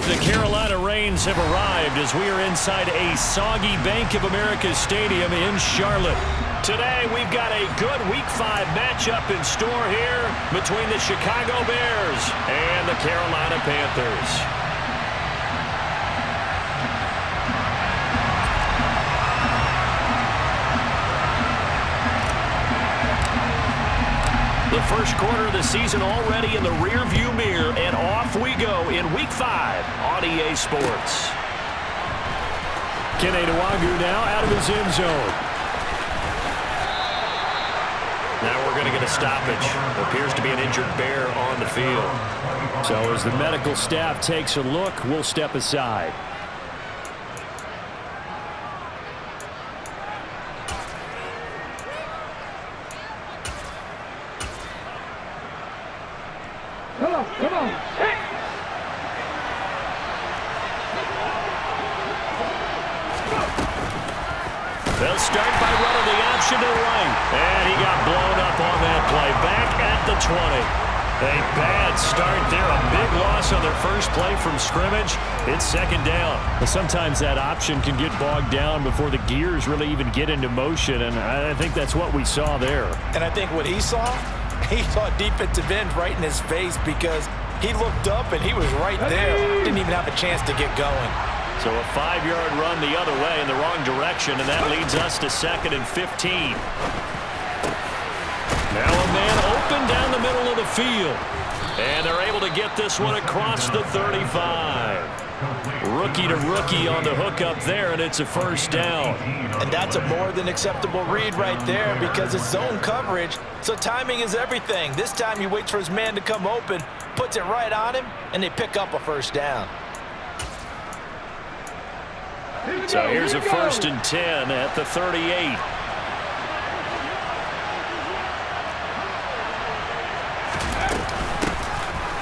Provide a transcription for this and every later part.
The Carolina Rains have arrived as we are inside a soggy Bank of America Stadium in Charlotte. Today, we've got a good Week 5 matchup in store here between the Chicago Bears and the Carolina Panthers. The first quarter of the season already in the rearview mirror, and off we go in Week 5 on EA Sports. Kene Nwangwu now out of his end zone. Now we're going to get a stoppage. Appears to be an injured Bear on the field. So as the medical staff takes a look, we'll step aside. Come on. Hey. They'll start by running the option to the right. And he got blown up on that play. Back at the 20. A bad start there. A big loss on their first play from scrimmage. It's second down. Well, sometimes that option can get bogged down before the gears really even get into motion. And I think that's what we saw there. And I think what he saw defensive end right in his face because he looked up and he was right there. Didn't even have a chance to get going. So a 5-yard run the other way in the wrong direction, and that leads us to 2nd and 15. Now a man open down the middle of the field. And they're able to get this one across the 35. Rookie to rookie on the hookup there, and it's a first down. And that's a more than acceptable read right there because it's zone coverage, so timing is everything. This time he waits for his man to come open, puts it right on him, and they pick up a first down. So here's a 1st and 10 at the 38.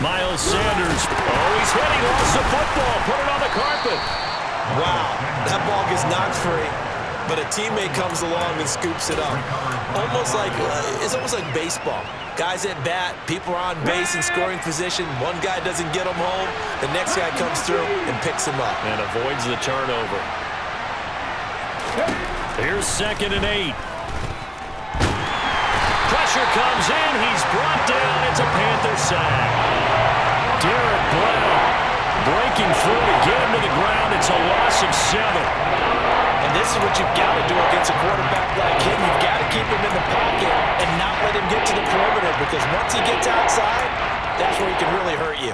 Miles Sanders. Oh, he's hitting. Lost the football. Put it on the carpet. Wow, that ball gets knocked free, but a teammate comes along and scoops it up. It's almost like baseball. Guys at bat, people are on base in scoring position. One guy doesn't get him home. The next guy comes through and picks him up. And avoids the turnover. Here's 2nd and 8. Pressure comes in. He's brought down. It's a Panther sack. Derek Brown breaking through to get him to the ground. It's a loss of 7. And this is what you've got to do against a quarterback like him. You've got to keep him in the pocket and not let him get to the perimeter because once he gets outside, that's where he can really hurt you.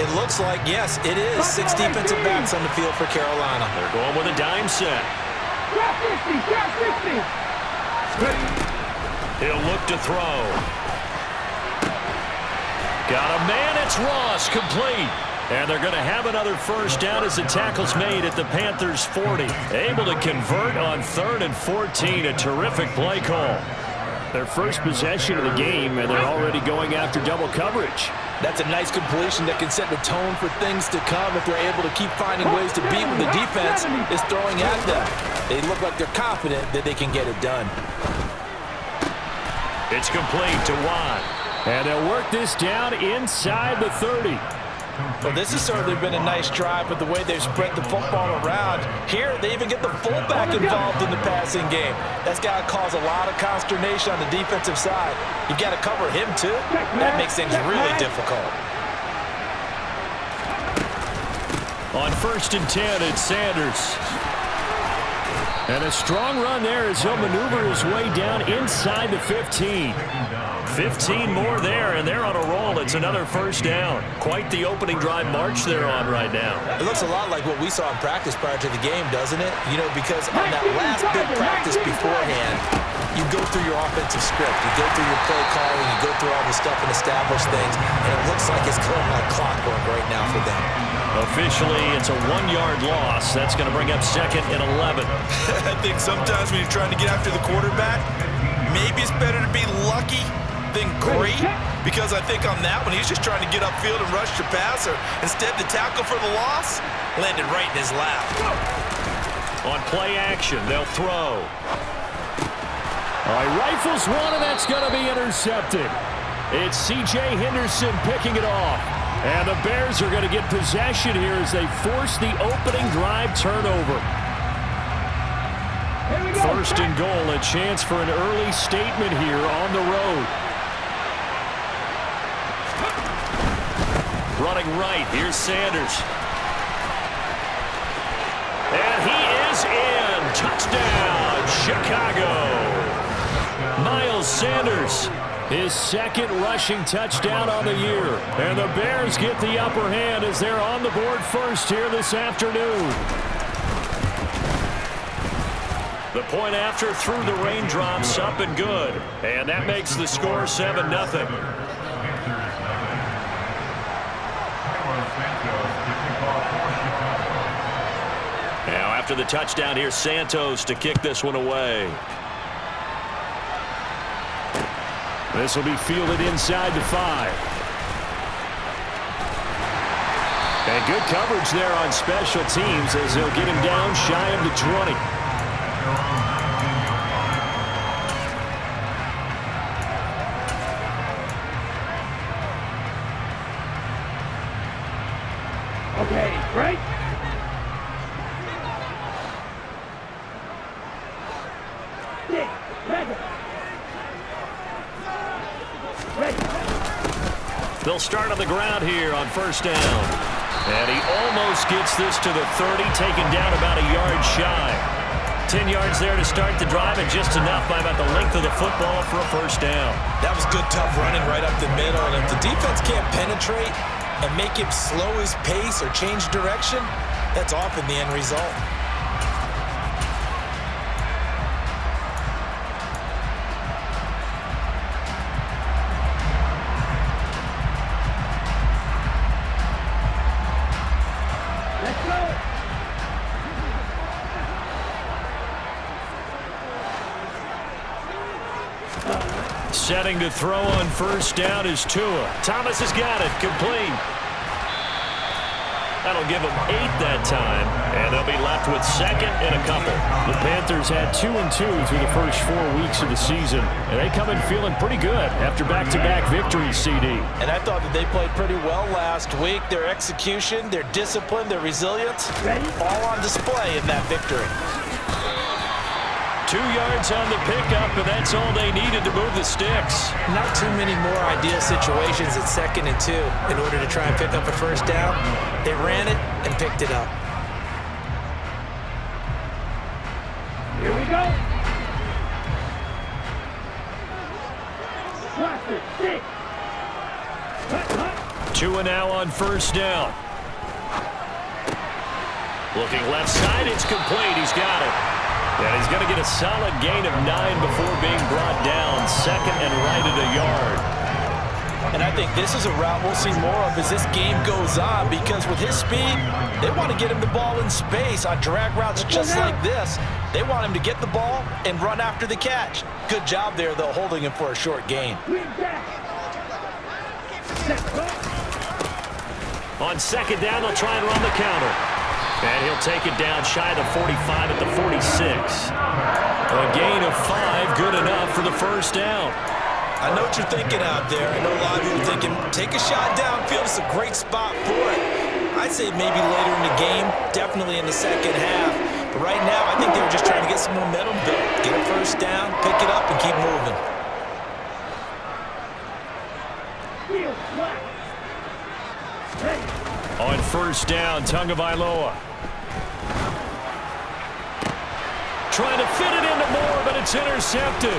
It looks like, yes, it is 6 defensive backs on the field for Carolina. They're going with a dime set. He'll look to throw. Got a man, it's Ross, complete. And they're going to have another first down as the tackle's made at the Panthers' 40. Able to convert on 3rd and 14, a terrific play call. Their first possession of the game, and they're already going after double coverage. That's a nice completion that can set the tone for things to come if they're able to keep finding ways to beat when the defense is throwing at them. They look like they're confident that they can get it done. It's complete to Watt. And they'll work this down inside the 30. Well, this has certainly been a nice drive with the way they've spread the football around. Here, they even get the fullback involved in the passing game. That's got to cause a lot of consternation on the defensive side. You've got to cover him, too. That makes things really difficult. On 1st and 10, it's Sanders. And a strong run there as he'll maneuver his way down inside the 15. 15 more there, and they're on a roll. It's another first down. Quite the opening drive march they're on right now. It looks a lot like what we saw in practice prior to the game, doesn't it? You know, because on that last big practice beforehand, you go through your offensive script. You go through your play calling. You go through all the stuff and establish things. And it looks like it's going like clockwork right now for them. Officially, it's a 1-yard loss. That's going to bring up 2nd and 11. I think sometimes when you're trying to get after the quarterback, maybe it's better to be lucky than great, because I think on that one, he's just trying to get upfield and rush the passer. Instead, the tackle for the loss landed right in his lap. On play action, they'll throw. All right, rifles one, and that's going to be intercepted. It's C.J. Henderson picking it off. And the Bears are going to get possession here as they force the opening drive turnover. First and goal, a chance for an early statement here on the road. Running right, here's Sanders. And he is in. Touchdown, Chicago. Miles Sanders, his second rushing touchdown on the year. And the Bears get the upper hand as they're on the board first here this afternoon. The point after through the raindrops, up and good. And that makes the score 7-0. Now after the touchdown, here's Santos to kick this one away. This will be fielded inside the 5. And good coverage there on special teams as they'll get him down shy of the 20. Okay, right? They'll start on the ground here on first down. And he almost gets this to the 30, taken down about a yard shy. 10 yards there to start the drive, and just enough by about the length of the football for a first down. That was good, tough running right up the middle. And if the defense can't penetrate and make him slow his pace or change direction, that's often the end result. Setting to throw on first down is Tua. Thomas has got it. Complete. That'll give them 8 that time, and they'll be left with second and a couple. The Panthers had 2-2 through the first 4 weeks of the season, and they come in feeling pretty good after back-to-back victories, CD. And I thought that they played pretty well last week. Their execution, their discipline, their resilience, all on display in that victory. 2 yards on the pickup, and that's all they needed to move the sticks. Not too many more ideal situations at 2nd and 2 in order to try and pick up a first down. They ran it and picked it up. Here we go. 2 and now on first down. Looking left side, it's complete. He's got it. And he's going to get a solid gain of 9 before being brought down. Second and right at a yard. And I think this is a route we'll see more of as this game goes on, because with his speed, they want to get him the ball in space on drag routes just like this. They want him to get the ball and run after the catch. Good job there, though, holding him for a short gain. On second down, they'll try and run the counter. And he'll take it down shy of the 45 at the 46. A gain of 5, good enough for the first down. I know what you're thinking out there. I know a lot of you are thinking, take a shot downfield. It's a great spot for it. I'd say maybe later in the game, definitely in the second half. But right now, I think they were just trying to get some momentum built. Get a first down, pick it up, and keep moving. On first down, Tagovailoa. Trying to fit it into Moore, but it's intercepted.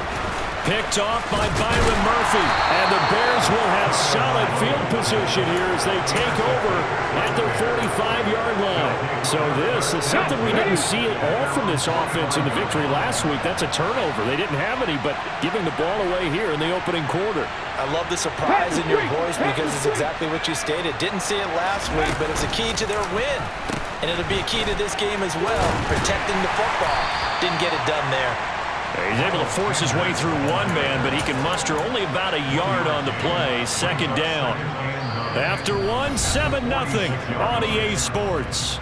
Picked off by Byron Murphy. And the Bears will have solid field position here as they take over at their 45-yard line. So this is something we didn't see at all from this offense in the victory last week. That's a turnover. They didn't have any, but giving the ball away here in the opening quarter. I love the surprise in your voice because it's exactly what you stated. Didn't see it last week, but it's a key to their win. And it'll be a key to this game as well, protecting the football. Didn't get it done there. He's able to force his way through one man, but he can muster only about a yard on the play. Second down. After 7-0 on EA Sports.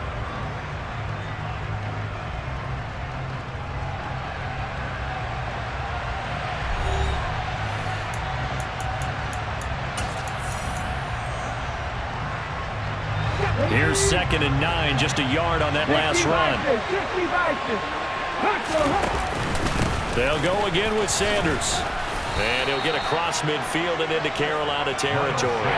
First, 2nd, and 9, just a yard on that last run. They'll go again with Sanders. And he'll get across midfield and into Carolina territory.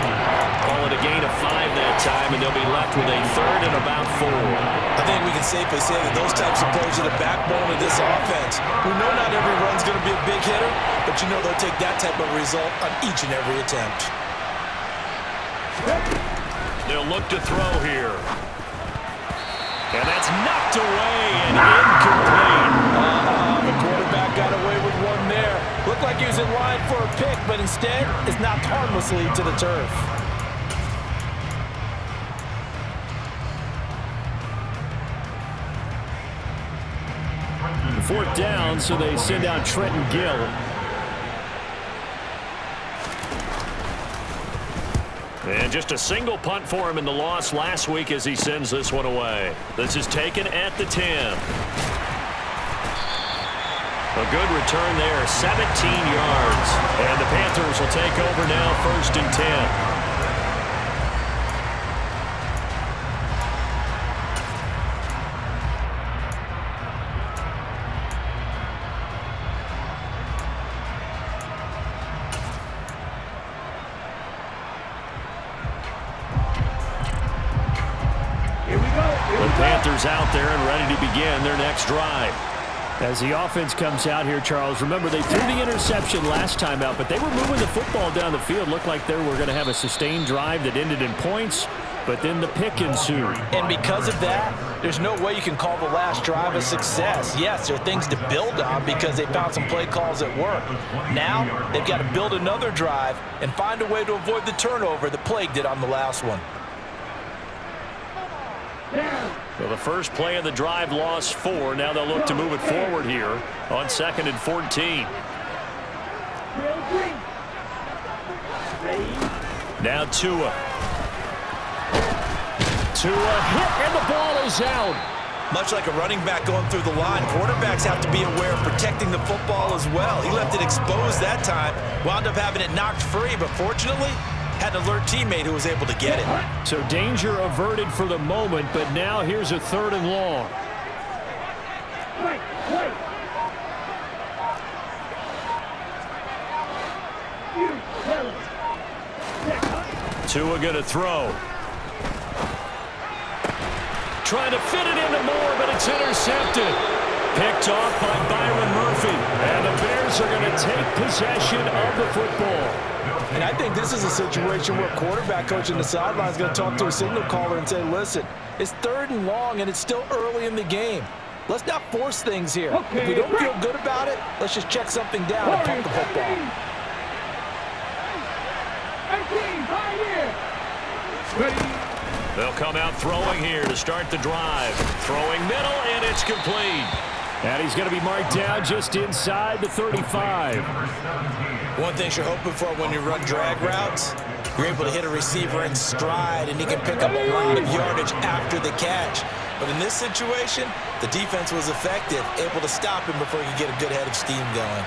Call it a gain of 5 that time, and they'll be left with a 3rd and about 4. I think we can safely say that those types of plays are the backbone of this offense. We know not every run's going to be a big hitter, but you know they'll take that type of result on each and every attempt. They'll look to throw here. And that's knocked away and incomplete. The quarterback got away with one there. Looked like he was in line for a pick, but instead is knocked harmlessly to the turf. Fourth down, so they send out Trenton Gill. And just a single punt for him in the loss last week as he sends this one away. This is taken at the 10. A good return there, 17 yards. And the Panthers will take over now, 1st and 10. Panthers out there and ready to begin their next drive. As the offense comes out here, Charles, remember they threw the interception last time out, but they were moving the football down the field. Looked like they were going to have a sustained drive that ended in points, but then the pick ensued. And because of that, there's no way you can call the last drive a success. Yes, there are things to build on because they found some play calls that work. Now they've got to build another drive and find a way to avoid the turnover that plagued it on the last one. So the first play of the drive lost 4. Now they'll look to move it forward here on 2nd and 14. Now Tua. Tua hit and the ball is out. Much like a running back going through the line, quarterbacks have to be aware of protecting the football as well. He left it exposed that time, wound up having it knocked free, but fortunately had an alert teammate who was able to get it. So danger averted for the moment, but now here's a 3rd and long. Tua gonna throw. Trying to fit it into Moore, but it's intercepted. Picked off by Byron Murphy. And the Bears are going to take possession of the football. And I think this is a situation where quarterback coach in the sideline is going to talk to a signal caller and say, listen, it's 3rd and long and it's still early in the game. Let's not force things here. Okay, if we don't feel good about it, let's just check something down and pump the football. They'll come out throwing here to start the drive. Throwing middle, and it's complete. And he's going to be marked down just inside the 35. One thing you're hoping for when you run drag routes, you're able to hit a receiver in stride, and he can pick up a lot of yardage after the catch. But in this situation, the defense was effective, able to stop him before he could get a good head of steam going.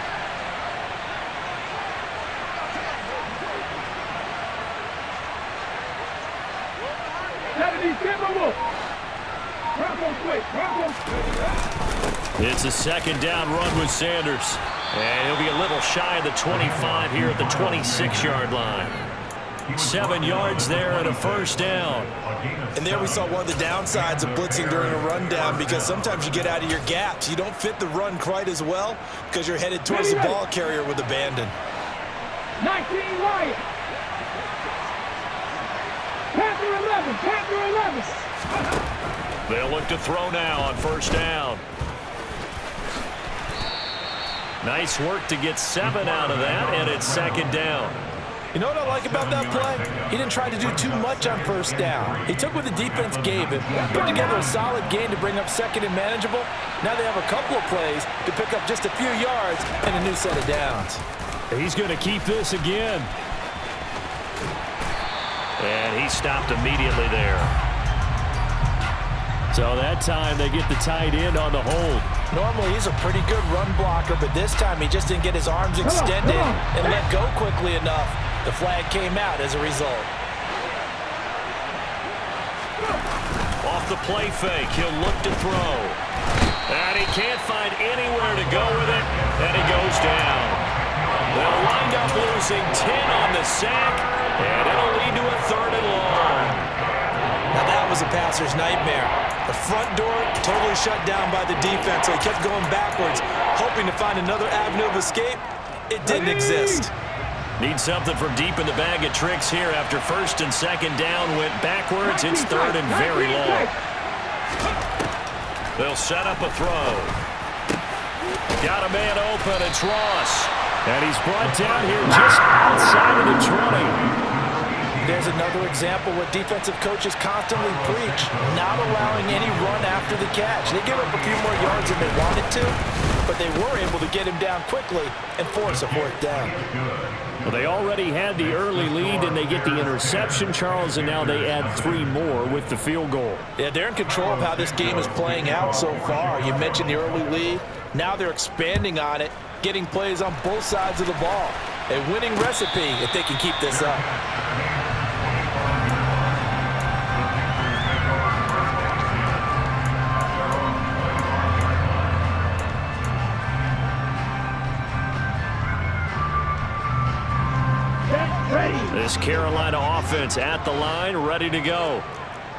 It's a 2nd down run with Sanders. And he'll be a little shy of the 25 here at the 26-yard line. 7 yards there and a 1st down. And there we saw one of the downsides of blitzing during a rundown, because sometimes you get out of your gaps. You don't fit the run quite as well because you're headed towards the ball carrier with abandon. 19 Wyatt. Panther 11. Panther 11. They'll look to throw now on 1st down. Nice work to get 7 out of that, and it's 2nd down. You know what I like about that play? He didn't try to do too much on 1st down. He took what the defense gave him, put together a solid game to bring up 2nd and manageable. Now they have a couple of plays to pick up just a few yards and a new set of downs. He's going to keep this again. And he stopped immediately there. So that time they get the tight end on the hold. Normally he's a pretty good run blocker, but this time he just didn't get his arms extended and let go quickly enough. The flag came out as a result. the play fake. He'll look to throw. And he can't find anywhere to go with it, and he goes down. They'll wind up losing 10 on the sack, and it'll lead to a 3rd and long. Now that was a passer's nightmare. The front door totally shut down by the defense, so he kept going backwards, hoping to find another avenue of escape. It didn't exist. Need something from deep in the bag of tricks here after 1st and 2nd down went backwards. It's 3rd and very long. They'll set up a throw. Got a man open. It's Ross. And he's brought down here just outside of the 20. There's another example what defensive coaches constantly preach, not allowing any run after the catch. They give up a few more yards than they wanted to, but they were able to get him down quickly and force a 4th down. Well, they already had the early lead, and they get the interception, Charles, and now they add 3 more with the field goal. Yeah, they're in control of how this game is playing out so far. You mentioned the early lead. Now they're expanding on it, getting plays on both sides of the ball. A winning recipe if they can keep this up. This Carolina offense at the line, ready to go.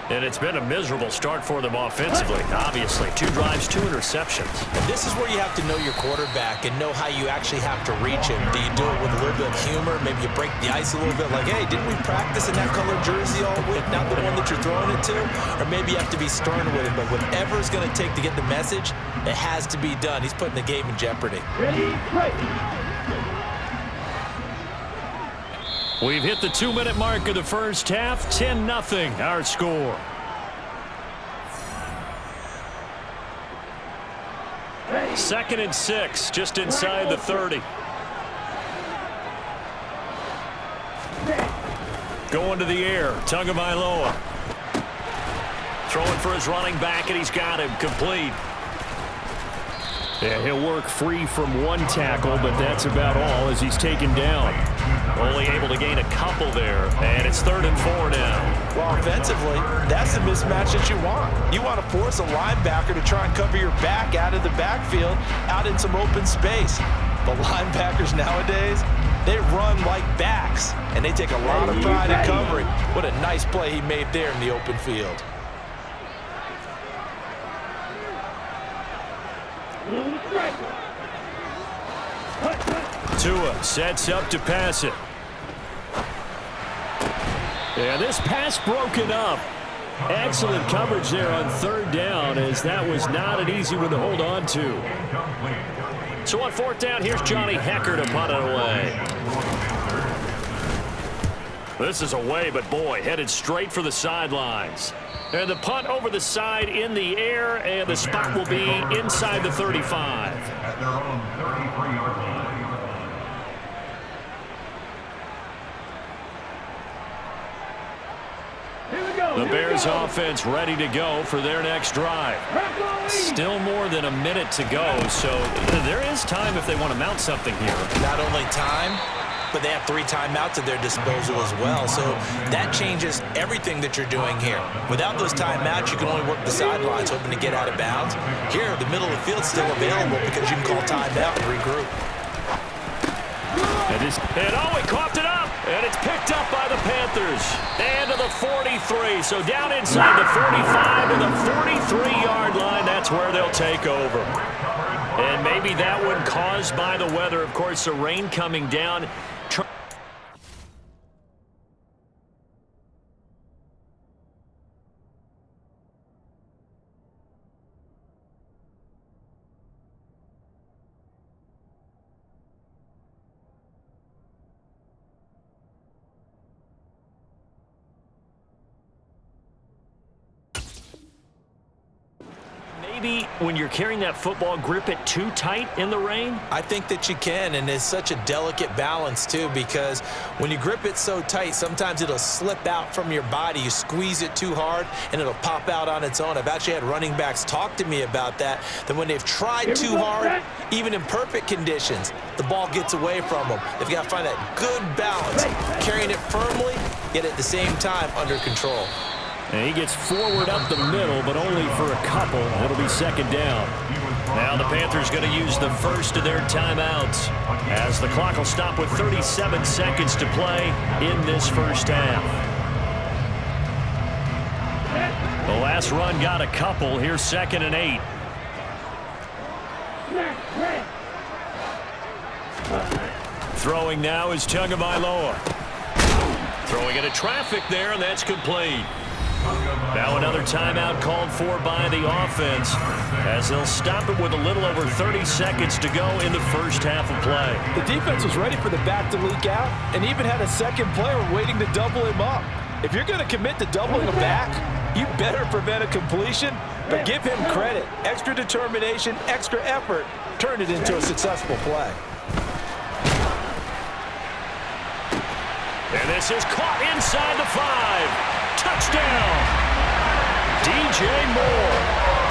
And it's been a miserable start for them offensively, obviously. 2 drives, 2 interceptions. And this is where you have to know your quarterback and know how you actually have to reach him. Do you do it with a little bit of humor? Maybe you break the ice a little bit like, hey, didn't we practice in that color jersey all week, not the one that you're throwing it to? Or maybe you have to be stern with him, but whatever it's going to take to get the message, it has to be done. He's putting the game in jeopardy. Ready, play. We've hit the 2-minute mark of the first half. 10-0 our score. Ready. 2nd and 6, just inside the 30. Going to the air, Tagovailoa. Throwing for his running back, and he's got him complete. And he'll work free from 1 tackle, but that's about all as he's taken down. Only able to gain a couple there, and it's 3rd and 4 now. Well, offensively, that's the mismatch that you want. You want to force a linebacker to try and cover your back out of the backfield, out in some open space. But linebackers nowadays, they run like backs, and they take a lot of pride in covering. What a nice play he made there in the open field. Tua sets up to pass it. And this pass broken up. Excellent coverage there on 3rd down, as that was not an easy one to hold on to. So on 4th down, here's Johnny Hecker to punt it away. This is away, but boy, headed straight for the sidelines. And the punt over the side in the air, and the spot will be inside the 35. At their own 33-yard line. The Bears offense ready to go for their next drive. Still more than a minute to go, so there is time if they want to mount something here. Not only time, but they have 3 timeouts at their disposal as well. So that changes everything that you're doing here. Without those timeouts, you can only work the sidelines, hoping to get out of bounds. Here, the middle of the field's still available because you can call timeout and regroup. And oh, he coughed it up, and it's picked up by the Panthers. And to the 43, so down inside the 45 to the 43-yard line. That's where they'll take over. And maybe that one caused by the weather. Of course, the rain coming down. Maybe when you're carrying that football, grip it too tight in the rain? I think that you can, and it's such a delicate balance, too, because when you grip it so tight, sometimes it'll slip out from your body. You squeeze it too hard, and it'll pop out on its own. I've actually had running backs talk to me about that when they've tried too hard, even in perfect conditions, the ball gets away from them. They've got to find that good balance, carrying it firmly, yet at the same time under control. And he gets forward up the middle, but only for a couple. It'll be second down. Now the Panthers going to use the first of their timeouts as the clock will stop with 37 seconds to play in this first half. The last run got a couple. Here's 2nd and 8. Throwing now is Tagovailoa. Throwing into traffic there, and that's complete. Now another timeout called for by the offense as they'll stop it with a little over 30 seconds to go in the first half of play. The defense was ready for the back to leak out and even had a second player waiting to double him up. If you're going to commit to doubling a back, you better prevent a completion, but give him credit. Extra determination, extra effort, turn it into a successful play. And this is caught inside the 5. Touchdown! DJ Moore,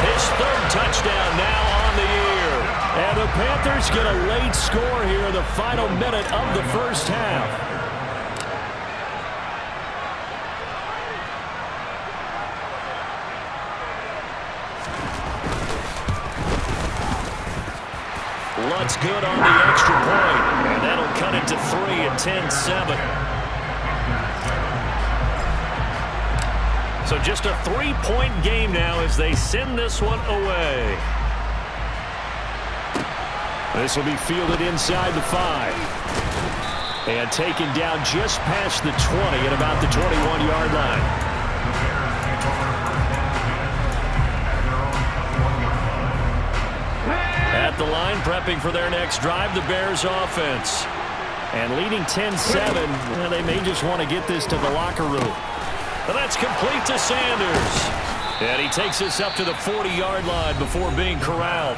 his 3rd touchdown now on the year. And the Panthers get a late score here in the final minute of the first half. Lutt's good on the extra point, and that'll cut it to 3 at 10-7. So just a 3-point game now as they send this one away. This will be fielded inside the 5. And taken down just past the 20 at about the 21-yard line. At the line, prepping for their next drive, the Bears offense. And leading 10-7, well, they may just want to get this to the locker room. But that's complete to Sanders. And he takes us up to the 40-yard line before being corralled.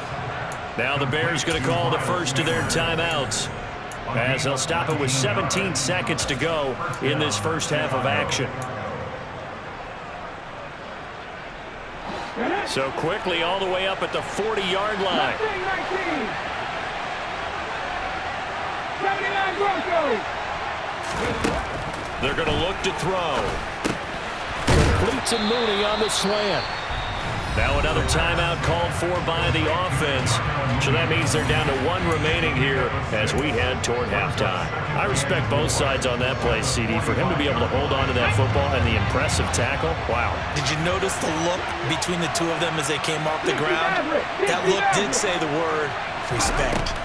Now the Bears going to call the first of their timeouts as they'll stop it with 17 seconds to go in this first half of action. So quickly all the way up at the 40-yard line. 79 Broncos. They're going to look to throw. Complete to Mooney on the slant. Now another timeout called for by the offense. So that means they're down to 1 remaining here as we head toward halftime. I respect both sides on that play, CD. For him to be able to hold on to that football and the impressive tackle, wow. Did you notice the look between the two of them as they came off the ground? That look did say the word respect.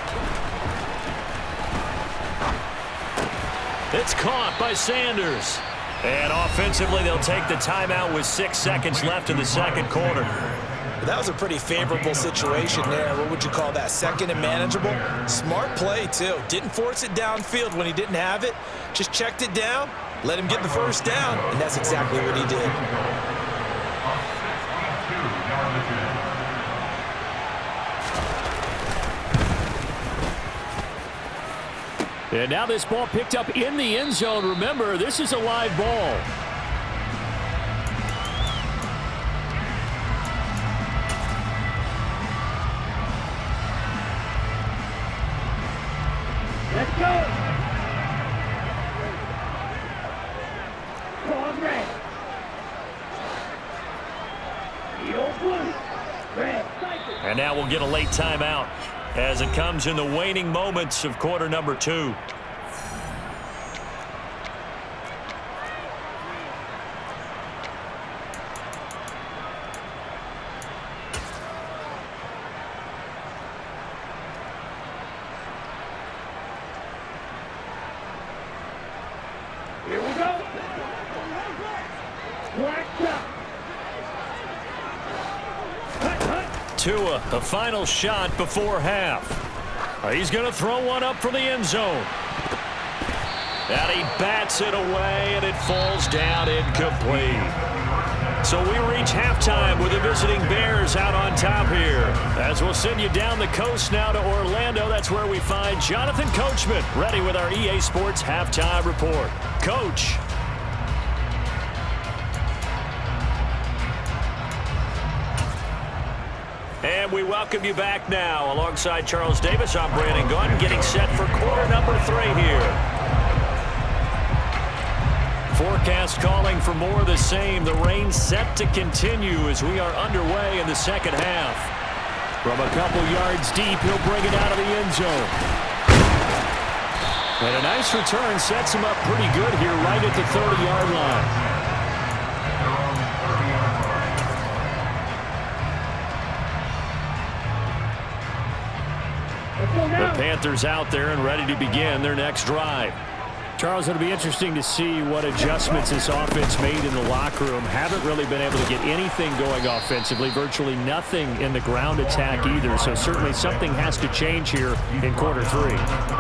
It's caught by Sanders. And offensively, they'll take the timeout with 6 seconds left in the second quarter. That was a pretty favorable situation there. What would you call that? Second and manageable? Smart play, too. Didn't force it downfield when he didn't have it. Just checked it down, let him get the first down, and that's exactly what he did. And now this ball picked up in the end zone. Remember, this is a live ball. Let's go. Come red. Your blue. Red. And now we'll get a late timeout as it comes in the waning moments of quarter number 2. Here we go. Black top. Tua, the final shot before half. He's going to throw one up from the end zone. And he bats it away, and it falls down incomplete. So we reach halftime with the visiting Bears out on top here. As we'll send you down the coast now to Orlando. That's where we find Jonathan Coachman ready with our EA Sports Halftime Report. Coach. And we welcome you back now. Alongside Charles Davis, I'm Brandon Gunn, getting set for quarter number 3 here. Forecast calling for more of the same. The rain set to continue as we are underway in the second half. From a couple yards deep, he'll bring it out of the end zone. And a nice return sets him up pretty good here right at the 30-yard line. The Panthers out there and ready to begin their next drive. Charles, it'll be interesting to see what adjustments this offense made in the locker room. Haven't really been able to get anything going offensively, virtually nothing in the ground attack either. So certainly something has to change here in quarter three.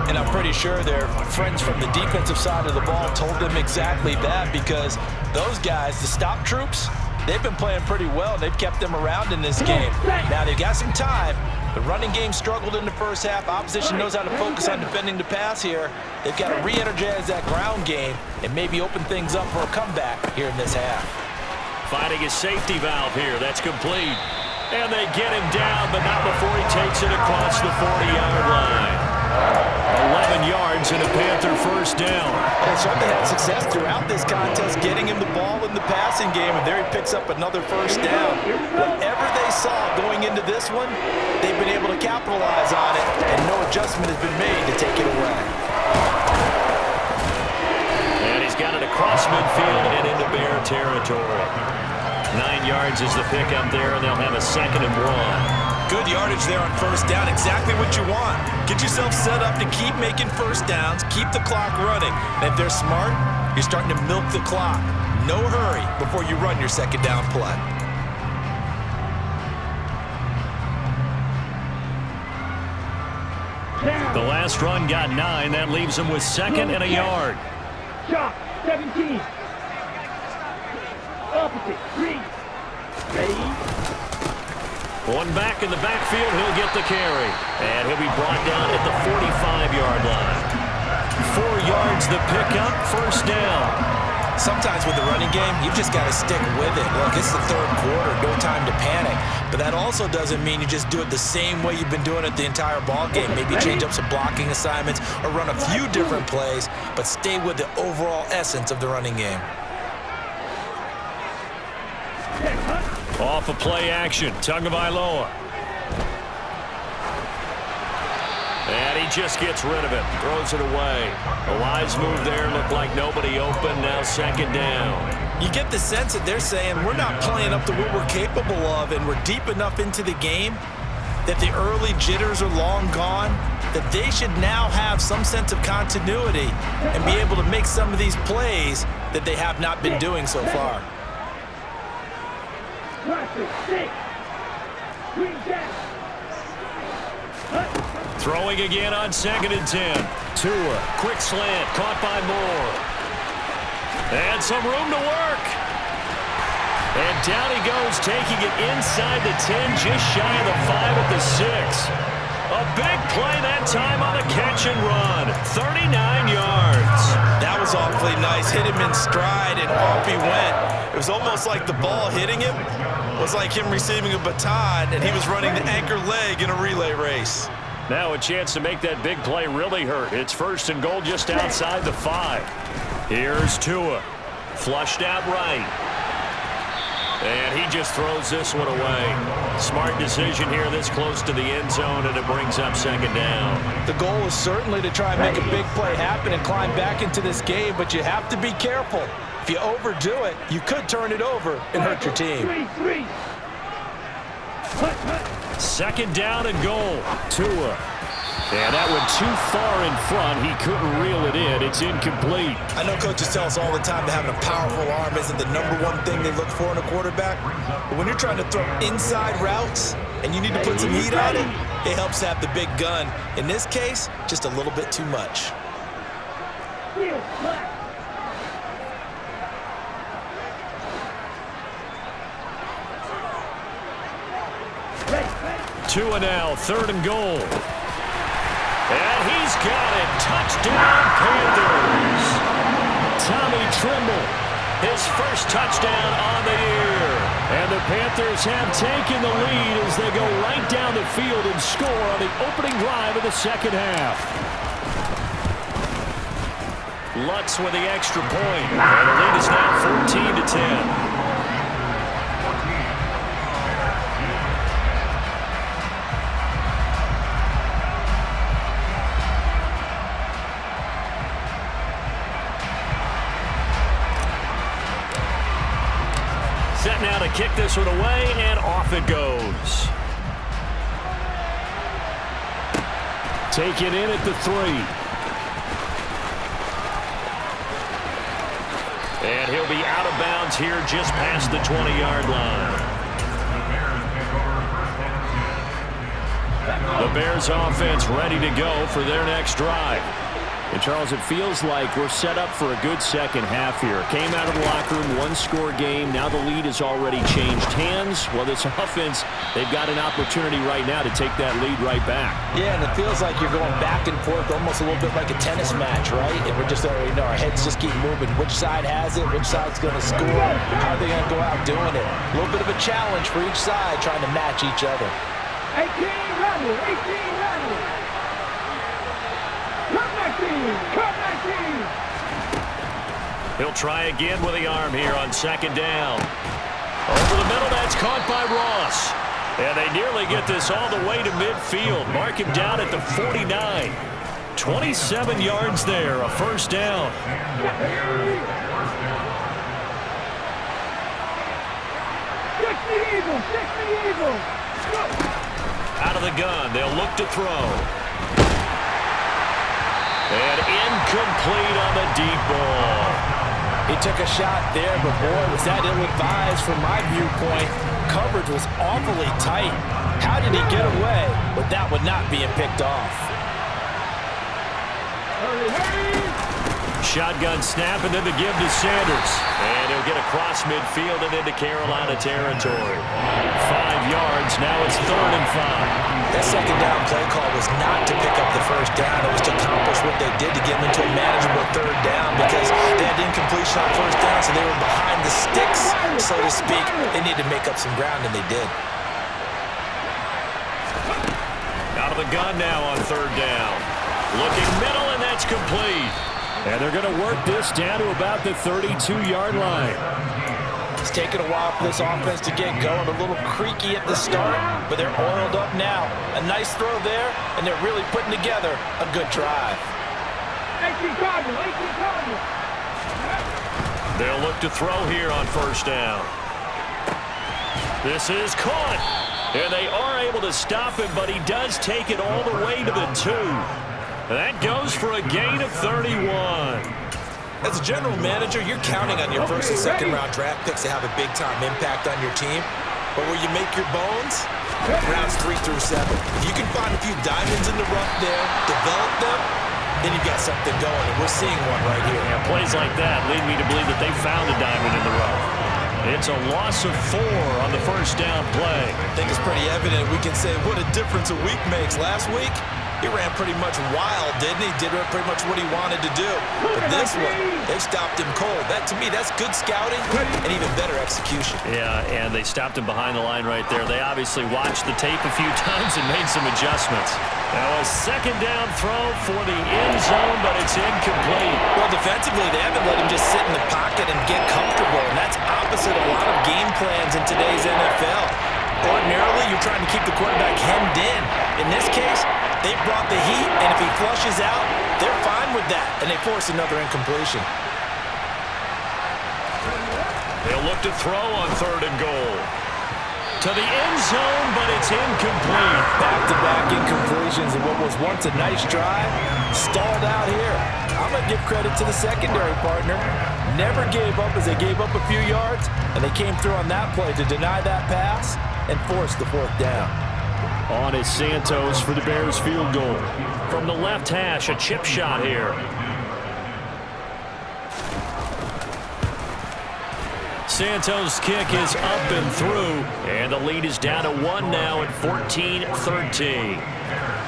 And I'm pretty sure their friends from the defensive side of the ball told them exactly that, because those guys, the stop troops, they've been playing pretty well. They've kept them around in this game. Now they've got some time. The running game struggled in the first half. Opposition knows how to focus on defending the pass here. They've got to re-energize that ground game and maybe open things up for a comeback here in this half. Finding his safety valve here. That's complete. And they get him down, but not before he takes it across the 40-yard line. 11 yards and a Panther first down. They certainly had success throughout this contest, getting him the ball in the passing game, and there he picks up another first down. Whatever they saw going into this one, they've been able to capitalize on it, and no adjustment has been made to take it away. And he's got it across midfield and into Bear territory. 9 yards is the pickup there, and they'll have a 2nd and 1. Good yardage there on first down. Exactly what you want. Get yourself set up to keep making first downs, keep the clock running. And if they're smart, you're starting to milk the clock. No hurry before you run your second down play. The last run got 9. That leaves him with 2nd and a yard. Shot, 17. Opposite, 3. Ready? One back in the backfield, he'll get the carry. And he'll be brought down at the 45-yard line. 4 yards the pickup, first down. Sometimes with the running game, you've just got to stick with it. Look, it's the third quarter, no time to panic. But that also doesn't mean you just do it the same way you've been doing it the entire ball game. Maybe change up some blocking assignments or run a few different plays, but stay with the overall essence of the running game. Off of play action, Tagovailoa. And he just gets rid of it, throws it away. A wise move there, looked like nobody open, now 2nd down. You get the sense that they're saying we're not playing up to what we're capable of, and we're deep enough into the game that the early jitters are long gone, that they should now have some sense of continuity and be able to make some of these plays that they have not been doing so far. Throwing again on 2nd and 10. Tua, quick slant, caught by Moore. And some room to work. And down he goes, taking it inside the 10, just shy of the 5 at the 6. A big play that time on a catch and run. 39 yards. That was awfully nice. Hit him in stride, and off he went. It was almost like the ball hitting him was like him receiving a baton, and he was running the anchor leg in a relay race. Now a chance to make that big play really hurt. It's 1st and goal just outside the 5. Here's Tua. Flushed out right. And he just throws this one away. Smart decision here this close to the end zone, and it brings up 2nd down. The goal is certainly to try and make a big play happen and climb back into this game, but you have to be careful. If you overdo it, you could turn it over and hurt your team. 2nd down and goal. Tua. And that went too far in front. He couldn't reel it in. It's incomplete. I know coaches tell us all the time that having a powerful arm isn't the #1 thing they look for in a quarterback. But when you're trying to throw inside routes and you need to put some heat on it, it helps have the big gun. In this case, just a little bit too much. Tua now, 3rd and goal. And he's got it. Touchdown, Panthers. Tommy Tremble, his first touchdown on the year. And the Panthers have taken the lead as they go right down the field and score on the opening drive of the second half. Lutz with the extra point. And the lead is now 14-10. Set now to kick this one away, and off it goes. Taken in at the 3. And he'll be out of bounds here just past the 20-yard line. The Bears offense ready to go for their next drive. And, Charles, it feels like we're set up for a good second half here. Came out of the locker room, one-score game. Now the lead has already changed hands. Well, this offense, they've got an opportunity right now to take that lead right back. Yeah, and it feels like you're going back and forth, almost a little bit like a tennis match, right? And we're just already know our heads just keep moving. Which side has it? Which side's going to score? How are they going to go out doing it? A little bit of a challenge for each side, trying to match each other. 18 level, 18 level. Cut my team. He'll try again with the arm here on second down. Over the middle, that's caught by Ross. And they nearly get this all the way to midfield. Mark him down at the 49. 27 yards there, a first down. Fix the eagle. Out of the gun, they'll look to throw. And incomplete on the deep ball. He took a shot there, but boy, was that ill-advised from my viewpoint. Coverage was awfully tight. How did he get away with that one not being picked off? Shotgun snap and then the give to Sanders. And he'll get across midfield and into Carolina territory. 5 yards, now it's 3rd and 5. That second down play call was not to pick up the first down. It was to accomplish what they did to get them into a manageable 3rd down because they had incompletion on first down, so they were behind the sticks, so to speak. They needed to make up some ground, and they did. Out of the gun now on 3rd down. Looking middle, and that's complete. And they're going to work this down to about the 32-yard line. It's taken a while for this offense to get going. A little creaky at the start, but they're oiled up now. A nice throw there, and they're really putting together a good drive. 18 Cardinals. They'll look to throw here on first down. This is caught. And they are able to stop him, but he does take it all the way to the 2. That goes for a gain of 31. As a general manager, you're counting on your first and second round draft picks to have a big-time impact on your team. But where you make your bones, rounds 3 through 7. If you can find a few diamonds in the rough there, develop them, then you've got something going, and we're seeing one right here. Yeah, plays like that lead me to believe that they found a diamond in the rough. It's a loss of 4 on the first down play. I think it's pretty evident we can say what a difference a week makes. Last week, he ran pretty much wild, didn't he? Did pretty much what he wanted to do. But this one, they stopped him cold. That, to me, that's good scouting and even better execution. Yeah, and they stopped him behind the line right there. They obviously watched the tape a few times and made some adjustments. Now a second down throw for the end zone, but it's incomplete. Well, defensively, they haven't let him just sit in the pocket and get comfortable, and that's opposite a lot of game plans in today's NFL. Ordinarily, you're trying to keep the quarterback hemmed in. In this case, they brought the heat, and if he flushes out, they're fine with that, and they force another incompletion. They'll look to throw on 3rd and goal. To the end zone, but it's incomplete. Back-to-back incompletions in what was once a nice drive. Stalled out here. I'm going to give credit to the secondary partner. Never gave up as they gave up a few yards, and they came through on that play to deny that pass and force the 4th down. On is Santos for the Bears field goal. From the left hash, a chip shot here. Santos' kick is up and through, and the lead is down to 1 now at 14-13.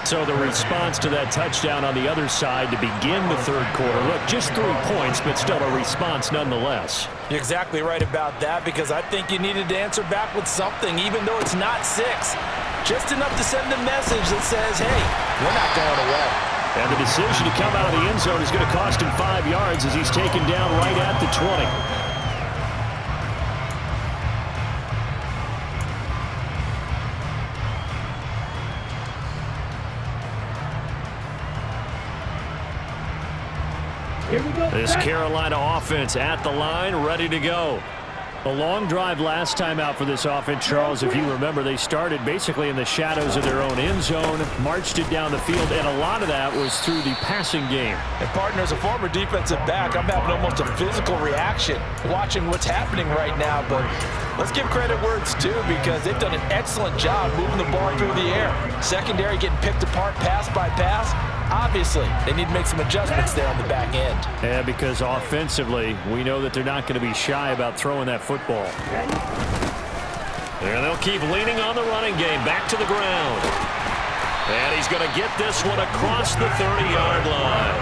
So the response to that touchdown on the other side to begin the 3rd quarter. Look, just 3 points, but still a response nonetheless. You're exactly right about that, because I think you needed to answer back with something, even though it's not 6. Just enough to send a message that says, hey, we're not going away. And the decision to come out of the end zone is going to cost him 5 yards as he's taken down right at the 20. This Carolina offense at the line, ready to go. A long drive last time out for this offense, Charles. If you remember, they started basically in the shadows of their own end zone, marched it down the field, and a lot of that was through the passing game. And partner, as a former defensive back, I'm having almost a physical reaction watching what's happening right now. But let's give credit where it's due, because they've done an excellent job moving the ball through the air. Secondary getting picked apart pass by pass. Obviously, they need to make some adjustments there on the back end. Yeah, because offensively, we know that they're not going to be shy about throwing that football. And they'll keep leaning on the running game. Back to the ground. And he's going to get this one across the 30-yard line.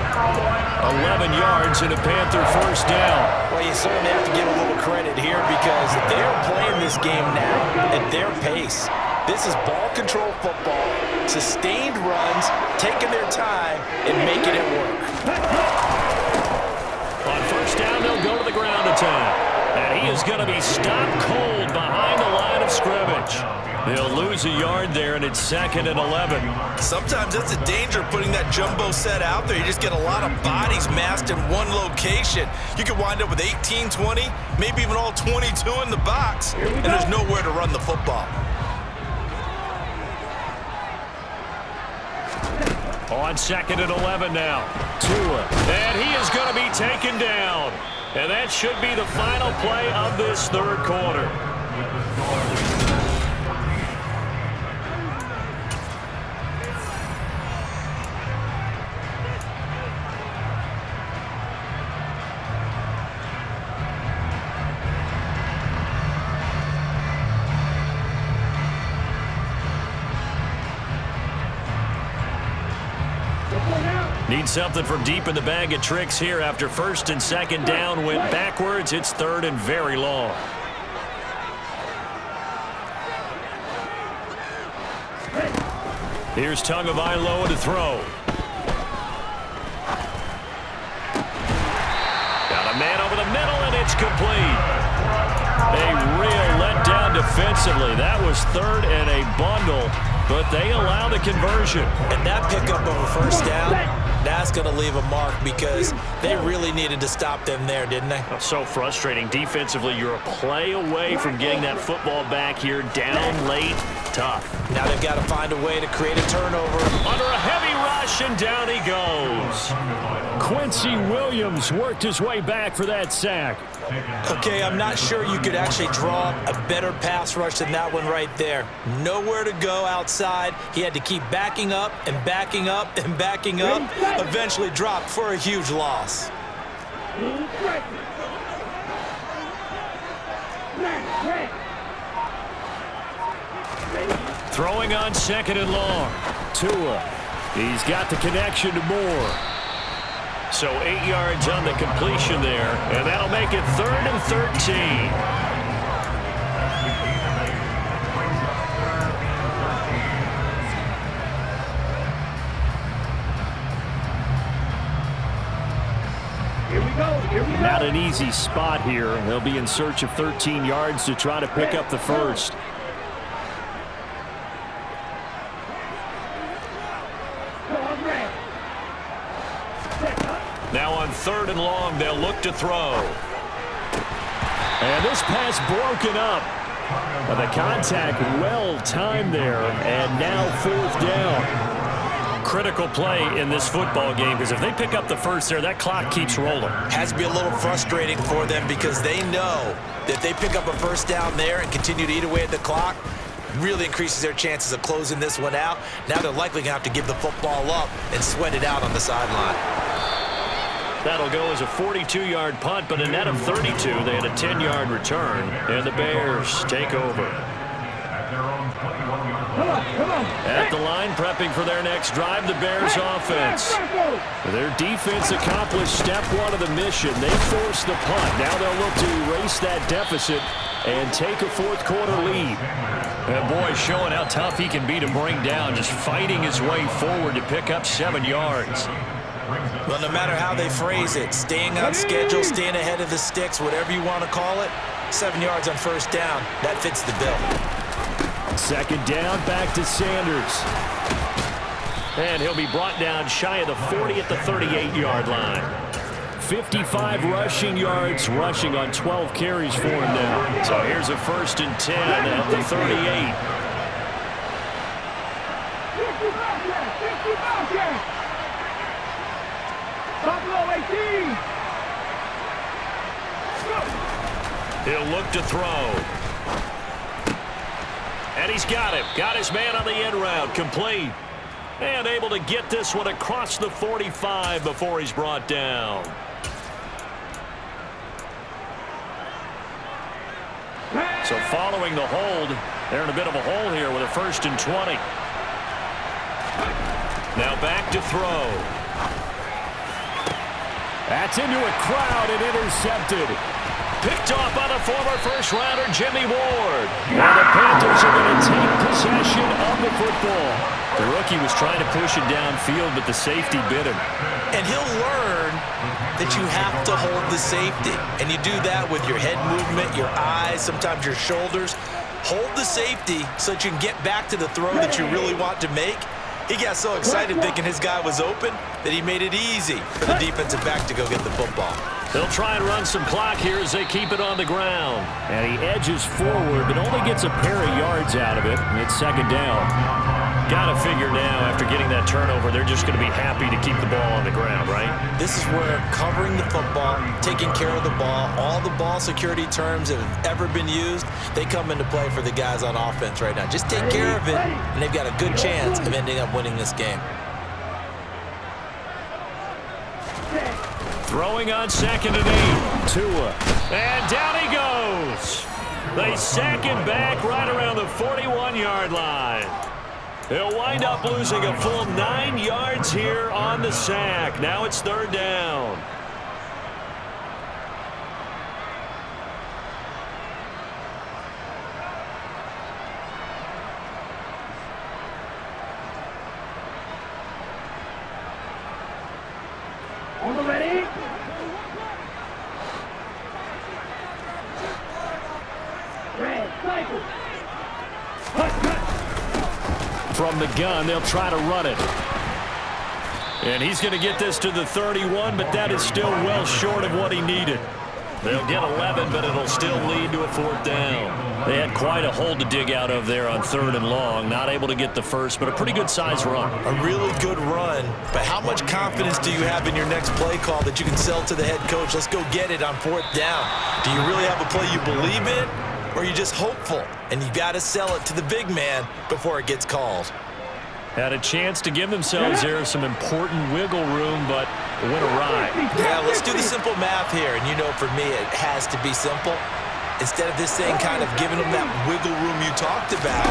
11 yards and a Panther first down. Well, you certainly have to give a little credit here, because they're playing this game now at their pace. This is ball control football, sustained runs, taking their time, and making it work. On first down, they'll go to the ground attack. And he is going to be stopped cold behind the line of scrimmage. They'll lose a yard there, and it's 2nd and 11. Sometimes that's the danger of putting that jumbo set out there. You just get a lot of bodies massed in one location. You could wind up with 18, 20, maybe even all 22 in the box, and there's nowhere to run the football. On 2nd and 11 now. Tua. And he is going to be taken down. And that should be the final play of this third quarter. Need something from deep in the bag of tricks here after 1st and 2nd down. Went backwards. It's 3rd and very long. Here's Tagovailoa to throw. Got a man over the middle, and it's complete. A real letdown defensively. That was 3rd and a bundle, but they allow the conversion. And that pickup of a first down, that's going to leave a mark, because they really needed to stop them there, didn't they? So frustrating. Defensively, you're a play away from getting that football back here. Down late, tough. Now they've got to find a way to create a turnover. Under a heavy rush, and down he goes. Quincy Williams worked his way back for that sack. Okay, I'm not sure you could actually draw a better pass rush than that one right there. Nowhere to go outside. He had to keep backing up and backing up and backing up. Eventually dropped for a huge loss. Throwing on 2nd and long. Tua. He's got the connection to Moore. So 8 yards on the completion there, and that'll make it 3rd and 13. Not an easy spot here. They'll be in search of 13 yards to try to pick up the first. Now on 3rd and long, they'll look to throw. And this pass broken up. The contact well timed there, and now 4th down. Critical play in this football game, because if they pick up the first there, that clock keeps rolling. Has to be a little frustrating for them, because they know that if they pick up a first down there and continue to eat away at the clock, really increases their chances of closing this one out. Now they're likely going to have to give the football up and sweat it out on the sideline. That'll go as a 42-yard punt, but a net of 32. They had a 10-yard return, and the Bears take over. At the line, prepping for their next drive, the Bears offense. Their defense accomplished step one of the mission. They forced the punt. Now they'll look to erase that deficit and take a fourth-quarter lead. That boy showing how tough he can be to bring down, just fighting his way forward to pick up 7 yards. Well, no matter how they phrase it, staying on schedule, staying ahead of the sticks, whatever you want to call it, 7 yards on first down, that fits the bill. Second down, back to Sanders. And he'll be brought down shy of the 40 at the 38-yard line. 55 rushing yards, rushing on 12 carries for him now. So here's a 1st and 10 at the 38. 50 He'll look to throw. And he's got him. Got his man on the end route. Complete. And able to get this one across the 45 before he's brought down. So following the hold, they're in a bit of a hole here with a 1st and 20. Now back to throw. That's into a crowd and intercepted. Picked off by the former first-rounder Jimmy Ward. And the Panthers are going to take possession of the football. The rookie was trying to push it downfield, but the safety bit him. And he'll learn that you have to hold the safety. And you do that with your head movement, your eyes, sometimes your shoulders. Hold the safety so that you can get back to the throw that you really want to make. He got so excited thinking his guy was open that he made it easy for the defensive back to go get the football. They'll try and run some clock here as they keep it on the ground. And he edges forward, but only gets a pair of yards out of it. And it's 2nd down. Got to figure now, after getting that turnover, they're just going to be happy to keep the ball on the ground, right? This is where covering the football, taking care of the ball, all the ball security terms that have ever been used, they come into play for the guys on offense right now. Just take care of it, and they've got a good chance of ending up winning this game. Throwing on 2nd and 8. Tua. And down he goes. They sack him back right around the 41-yard line. He'll wind up losing a full 9 yards here on the sack. Now it's 3rd down. On the ready? Red, cycle. From the gun, they'll try to run it. And he's going to get this to the 31, but that is still well short of what he needed. They'll get 11, but it'll still lead to a 4th down. They had quite a hole to dig out of there on 3rd and long. Not able to get the first, but a pretty good size run. A really good run, but how much confidence do you have in your next play call that you can sell to the head coach? Let's go get it on 4th down. Do you really have a play you believe in, or are you just hopeful? And you got to sell it to the big man before it gets called. Had a chance to give themselves there some important wiggle room, but it went awry. Yeah, let's do the simple math here. And you know, for me, it has to be simple. Instead of this thing kind of giving them that wiggle room you talked about,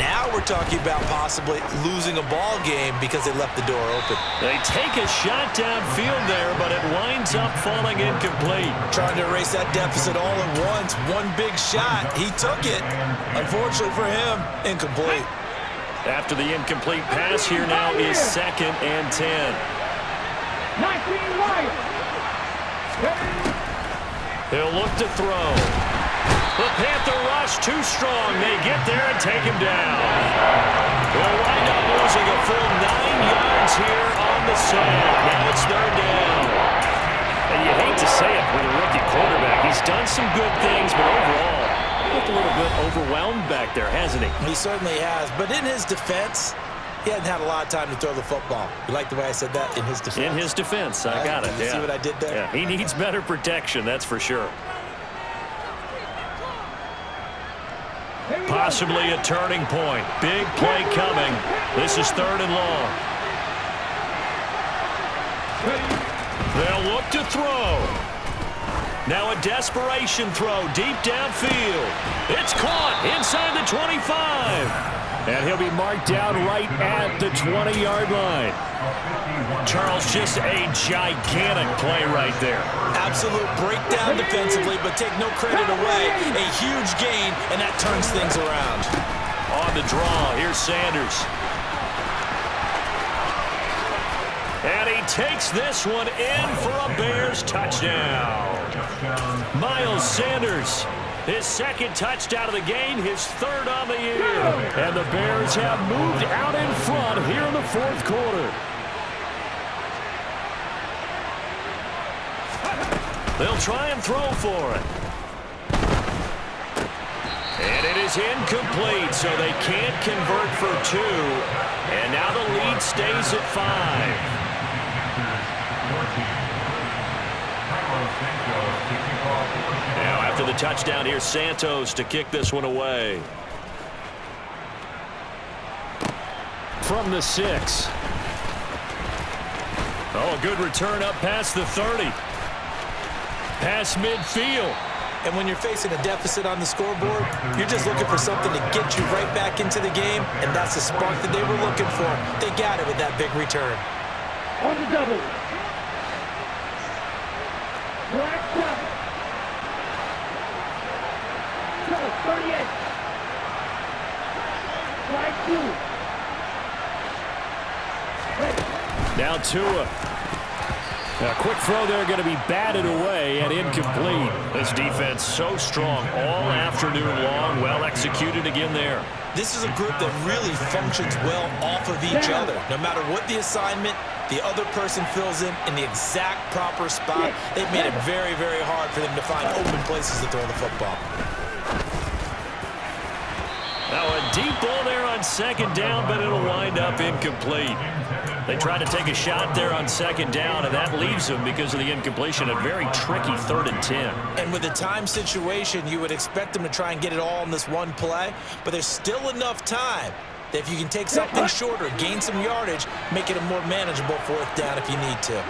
now we're talking about possibly losing a ball game because they left the door open. They take a shot downfield there, but it winds up falling incomplete. Trying to erase that deficit all at once. One big shot. He took it. Unfortunately for him, incomplete. After the incomplete pass, here now is 2nd and 10. 19 right. He'll look to throw. The Panther rush too strong. They get there and take him down. They'll wind up losing a full 9 yards here on the sack. Now it's 3rd down. And you hate to say it with a rookie quarterback. He's done some good things, but overall, looked a little bit overwhelmed back there, hasn't he? He certainly has. But in his defense, he hadn't had a lot of time to throw the football. You like the way I said that? In his defense? In his defense. I got it. You see what I did there? Yeah, he needs better protection, that's for sure. Possibly a turning point. Big play coming. This is 3rd and long. They'll look to throw. Now a desperation throw deep downfield. It's caught inside the 25. And he'll be marked down right at the 20-yard line. Charles, just a gigantic play right there. Absolute breakdown defensively, but take no credit away. A huge gain, and that turns things around. On the draw, here's Sanders. And he takes this one in for a Bears touchdown. Miles Sanders, his second touchdown of the game, his third on the year. And the Bears have moved out in front here in the fourth quarter. They'll try and throw for it. And it is incomplete, so they can't convert for two. And now the lead stays at 5. Now after the touchdown, here's Santos to kick this one away. From the 6. Oh, a good return up past the 30. Past midfield. And when you're facing a deficit on the scoreboard, you're just looking for something to get you right back into the game, and that's the spark that they were looking for. They got it with that big return. On the double. Black shot. 38. Flag 2. Now Tua. A quick throw there going to be batted away and incomplete. This defense so strong all afternoon long. Well executed again there. This is a group that really functions well off of each other. No matter what the assignment, the other person fills in the exact proper spot. They've made it very, very hard for them to find open places to throw the football. Now a deep ball there on second down, but it'll wind up incomplete. They try to take a shot there on second down, and that leaves them because of the incompletion. A very tricky 3rd and 10. And with the time situation, you would expect them to try and get it all in this one play, but there's still enough time that if you can take something shorter, gain some yardage, make it a more manageable 4th down if you need to.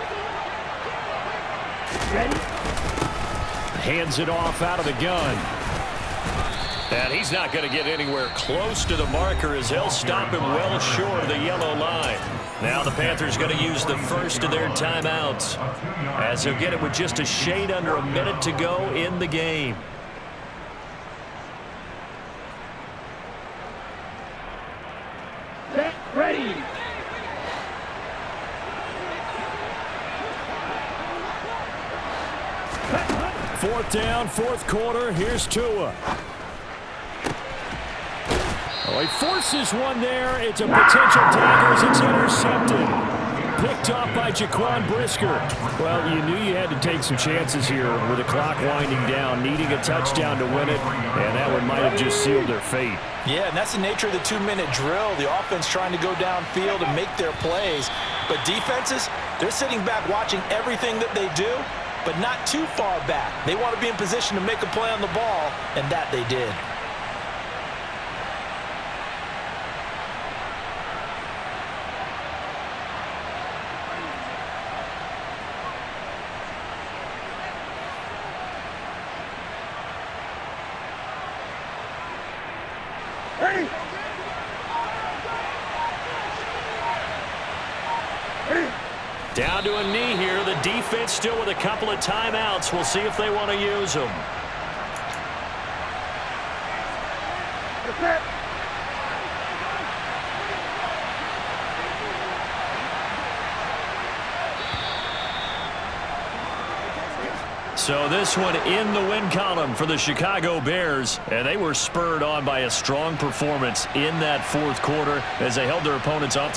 Ready? Hands it off out of the gun. And he's not going to get anywhere close to the marker as they'll stop him well short of the yellow line. Now the Panthers going to use the first of their timeouts as he'll get it with just a shade under a minute to go in the game. Set, ready. Fourth down, fourth quarter. Here's Tua. Oh, he forces one there. It's a potential tag as it's intercepted. Picked off by Jaquan Brisker. Well, you knew you had to take some chances here with the clock winding down, needing a touchdown to win it, and that one might have just sealed their fate. Yeah, and that's the nature of the 2-minute drill. The offense trying to go downfield and make their plays. But defenses, they're sitting back watching everything that they do, but not too far back. They want to be in position to make a play on the ball, and that they did. Ready. Down to a knee here. The defense still with a couple of timeouts. We'll see if they want to use them. Set. So this one in the win column for the Chicago Bears, and they were spurred on by a strong performance in that fourth quarter as they held their opponents off.